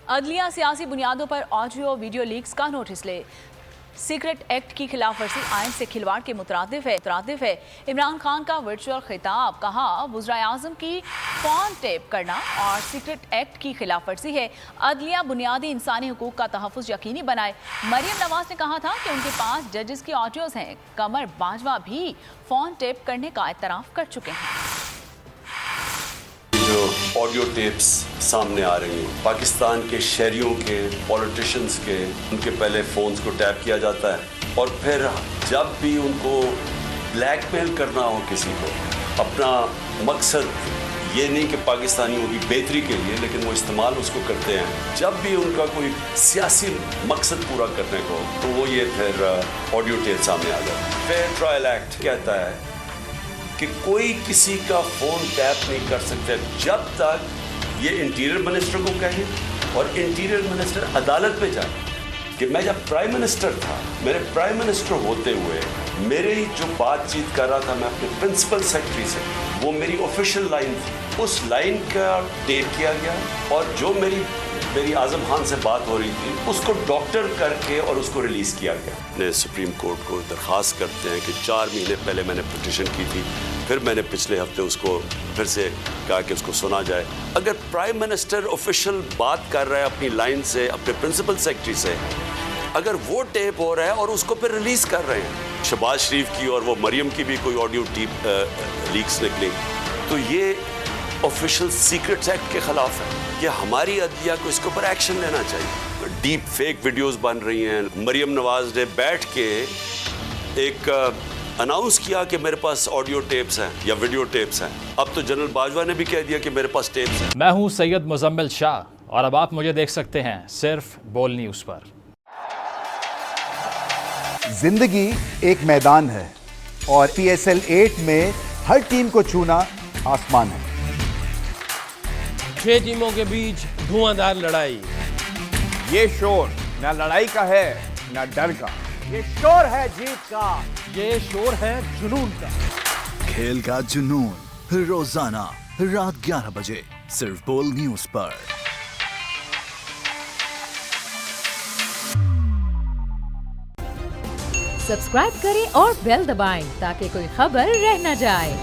عدلیہ سیاسی بنیادوں پر آڈیو ویڈیو لیکس کا نوٹس لے۔ سیکرٹ ایکٹ کی خلاف ورزی آئین سے کھلواڑ کے مترادف ہے۔ عمران خان کا ورچوئل خطاب، کہا وزراء اعظم کی فون ٹیپ کرنا اور سیکرٹ ایکٹ کی خلاف ورزی ہے۔ عدلیہ بنیادی انسانی حقوق کا تحفظ یقینی بنائے۔ مریم نواز نے کہا تھا کہ ان کے پاس ججز کی آڈیوز ہیں۔ قمر باجوہ بھی فون ٹیپ کرنے کا اعتراف کر چکے ہیں۔ جو آڈیو ٹیپس سامنے آ رہی ہیں پاکستان کے شہریوں کے، پولیٹیشنز کے، ان کے پہلے فونز کو ٹیپ کیا جاتا ہے اور پھر جب بھی ان کو بلیک میل کرنا ہو کسی کو، اپنا مقصد یہ نہیں کہ پاکستانیوں کی بہتری کے لیے، لیکن وہ استعمال اس کو کرتے ہیں جب بھی ان کا کوئی سیاسی مقصد پورا کرنے کو، تو وہ یہ پھر آڈیو ٹیپ سامنے آ جاتا ہے۔ فیئر ٹرائل ایکٹ کہتا ہے کہ کوئی کسی کا فون ٹیپ نہیں کر سکتا جب تک یہ انٹیریئر منسٹر کو کہیں اور انٹیریئر منسٹر عدالت پہ جائے۔ کہ میں جب پرائم منسٹر تھا، میرے پرائم منسٹر ہوتے ہوئے میری جو بات چیت کر رہا تھا میں اپنے پرنسپل سیکرٹری سے، وہ میری آفیشیل لائن تھی، اس لائن کا ٹیپ کیا گیا اور جو میری اعظم خان سے بات ہو رہی تھی اس کو ڈاکٹر کر کے اور اس کو ریلیز کیا گیا۔ سپریم کورٹ کو درخواست کرتے ہیں کہ 4 مہینے پہلے میں نے پٹیشن کی تھی، پھر میں نے پچھلے ہفتے اس کو پھر سے کہا کہ اس کو سنا جائے۔ اگر پرائم منسٹر آفیشیل بات کر رہا ہے اپنی لائن سے، اپنے پرنسپل سیکرٹری سے، اگر وہ ٹیپ ہو رہا ہے اور اس کو پھر ریلیز کر رہے ہیں، شہباز شریف کی اور وہ مریم کی بھی کوئی آڈیو ٹیپ لیکس نکلی، تو یہ آفیشیل سیکرٹس ایکٹ کے خلاف ہے۔ کہ ہماری عدلیہ کو اس کے اوپر ایکشن لینا چاہیے۔ ڈیپ فیک ویڈیوز بن رہی ہیں۔ مریم نواز نے بیٹھ کے ایک اناؤنس کیا کہ میرے پاس آڈیو ٹیپس ہیں یا ویڈیو ٹیپس ہیں۔ اب تو جنرل باجوہ نے بھی کہہ دیا کہ میرے پاس ٹیپس ہیں۔ میں ہوں سید مزمل شاہ اور اب آپ مجھے دیکھ سکتے ہیں صرف بول نیوز پر۔ زندگی ایک میدان ہے اور PSL 8 میں ہر ٹیم کو چھونا آسمان ہے۔ 6 ٹیموں کے بیچ دھواں لڑائی۔ یہ شور نہ لڑائی کا ہے نہ ڈر کا، یہ شور ہے جیت کا، یہ شور ہے جنون کا۔ کھیل کا جنون روزانہ رات 11 بجے صرف بول نیوز پر۔ سبسکرائب کریں اور بیل دبائیں تاکہ کوئی خبر رہ نہ جائے۔